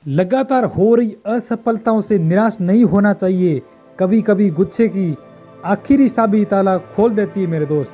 लगातार हो रही असफलताओं से निराश नहीं होना चाहिए। कभी कभी गुच्छे की आखिरी चाबी ताला खोल देती है मेरे दोस्त।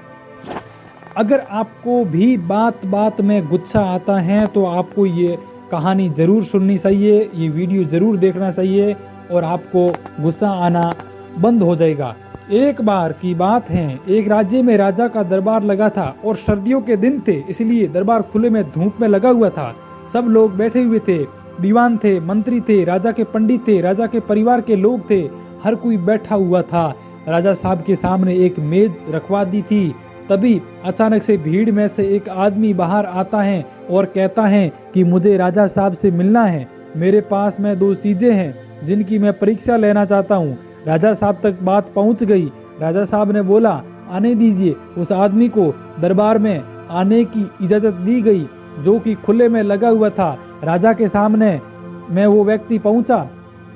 अगर आपको भी बात बात में गुस्सा आता है तो आपको ये कहानी ज़रूर सुननी चाहिए, ये वीडियो ज़रूर देखना चाहिए और आपको गुस्सा आना बंद हो जाएगा। एक बार की बात है, एक राज्य में राजा का दरबार लगा था और सर्दियों के दिन थे, इसलिए दरबार खुले में धूप में लगा हुआ था। सब लोग बैठे हुए थे, दीवान थे, मंत्री थे, राजा के पंडित थे, राजा के परिवार के लोग थे, हर कोई बैठा हुआ था। राजा साहब के सामने एक मेज रखवा दी थी। तभी अचानक से भीड़ में से एक आदमी बाहर आता है और कहता है कि मुझे राजा साहब से मिलना है। मेरे पास में 2 चीजें हैं जिनकी मैं परीक्षा लेना चाहता हूँ। राजा साहब तक बात पहुँच गई। राजा साहब ने बोला, आने दीजिए। उस आदमी को दरबार में आने की इजाजत दी गई जो कि खुले में लगा हुआ था। राजा के सामने में वो व्यक्ति पहुंचा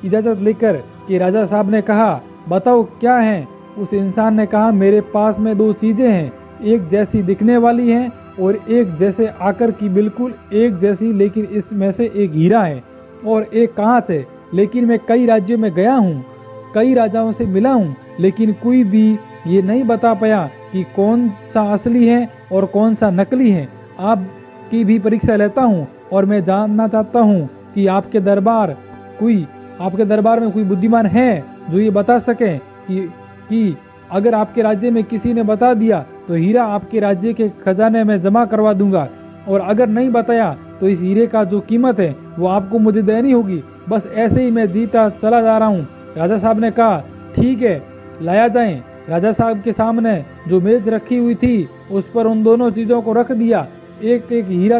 इजाजत लेकर कि राजा साहब ने कहा, बताओ क्या है। उस इंसान ने कहा, मेरे पास में 2 चीजें हैं, एक जैसी दिखने वाली है और एक जैसे आकर की बिल्कुल एक जैसी, लेकिन इसमें से एक हीरा है और एक कांच है। लेकिन मैं कई राज्यों में गया हूँ, कई राजाओं से मिला हूँ, लेकिन कोई भी ये नहीं बता पाया कि कौन सा असली है और कौन सा नकली है। आपकी भी परीक्षा लेता हूँ और मैं जानना चाहता हूँ कि आपके दरबार में कोई बुद्धिमान है जो ये बता सके कि अगर आपके राज्य में किसी ने बता दिया तो हीरा आपके राज्य के खजाने में जमा करवा दूंगा, और अगर नहीं बताया तो इस हीरे का जो कीमत है वो आपको मुझे देनी होगी। बस ऐसे ही मैं जीता चला जा रहा हूँ। राजा साहब ने कहा, ठीक है, लाया जाए। राजा साहब के सामने जो मेज रखी हुई थी उस पर उन दोनों चीजों को रख दिया। एक हीरा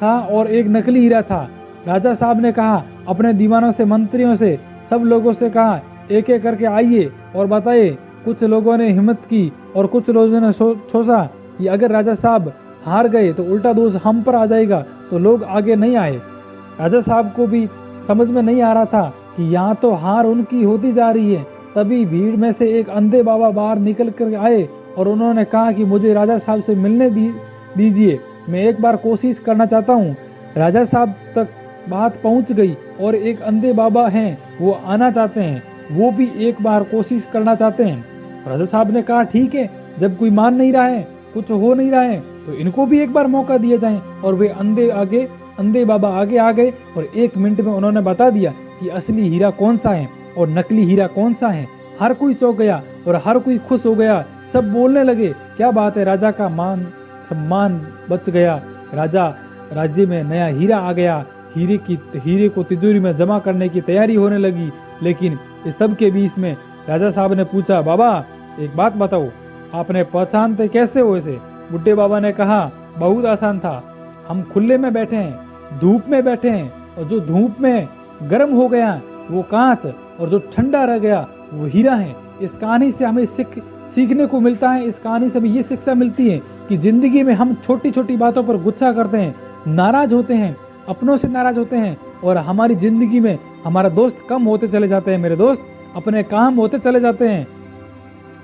था और एक नकली हीरा था। राजा साहब ने कहा, अपने दीवानों से, मंत्रियों से, सब लोगों से कहा, एक एक करके आइए और बताइए। कुछ लोगों ने हिम्मत की और कुछ लोगों ने सोचा कि अगर राजा साहब हार गए तो उल्टा दोष हम पर आ जाएगा, तो लोग आगे नहीं आए। राजा साहब को भी समझ में नहीं आ रहा था कि यहाँ तो हार उनकी होती जा रही है। तभी भीड़ में से एक अंधे बाबा बाहर निकल कर आए और उन्होंने कहा कि मुझे राजा साहब से मिलने दीजिए, मैं एक बार कोशिश करना चाहता हूँ। राजा साहब तक बात पहुँच गई और एक अंधे बाबा हैं, वो आना चाहते हैं, वो भी एक बार कोशिश करना चाहते हैं। राजा साहब ने कहा, ठीक है, जब कोई मान नहीं रहा है, कुछ हो नहीं रहा है, तो इनको भी एक बार मौका दिया जाए। और वे अंधे बाबा आगे आ गए और 1 मिनट में उन्होंने बता दिया कि असली हीरा कौन सा है और नकली हीरा कौन सा है। हर कोई चौंक गया और हर कोई खुश हो गया। सब बोलने लगे, क्या बात है, राजा का मान सम्मान बच गया, राज्य में नया हीरा आ गया। हीरे को तिजोरी में जमा करने की तैयारी होने लगी। लेकिन इस सब के बीच में राजा साहब ने पूछा, बाबा एक बात बताओ, आपने पहचानते कैसे हो इसे। बुढ़े बाबा ने कहा, बहुत आसान था, हम खुले में बैठे हैं, धूप में बैठे हैं, और जो धूप में गर्म हो गया वो कांच और जो ठंडा रह गया वो हीरा है। इस कहानी से हमें सीखने को मिलता है, इस कहानी से हमें ये शिक्षा मिलती है कि जिंदगी में हम छोटी छोटी बातों पर गुस्सा करते हैं, नाराज होते हैं, अपनों से नाराज होते हैं, और हमारी जिंदगी में हमारा दोस्त कम होते चले जाते हैं। मेरे दोस्त अपने काम होते चले जाते हैं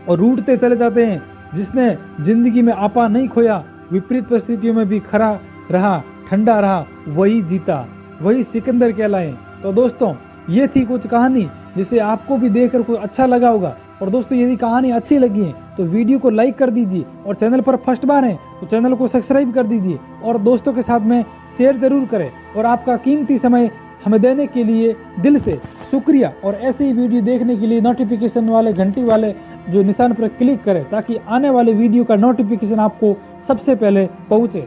और रूठते चले जाते हैं। जिसने जिंदगी में आपा नहीं खोया, विपरीत परिस्थितियों में भी खड़ा रहा, ठंडा रहा, वही जीता, वही सिकंदर कहलाए। तो दोस्तों, ये थी कुछ कहानी जिसे आपको भी देखकर कुछ अच्छा लगा होगा। और दोस्तों, यदि कहानी अच्छी लगी है तो वीडियो को लाइक कर दीजिए, और चैनल पर फर्स्ट बार है तो चैनल को सब्सक्राइब कर दीजिए, और दोस्तों के साथ में शेयर जरूर करें। और आपका कीमती समय हमें देने के लिए दिल से शुक्रिया। और ऐसे ही वीडियो देखने के लिए नोटिफिकेशन वाले घंटी वाले जो निशान पर क्लिक करें ताकि आने वाले वीडियो का नोटिफिकेशन आपको सबसे पहले पहुंचे।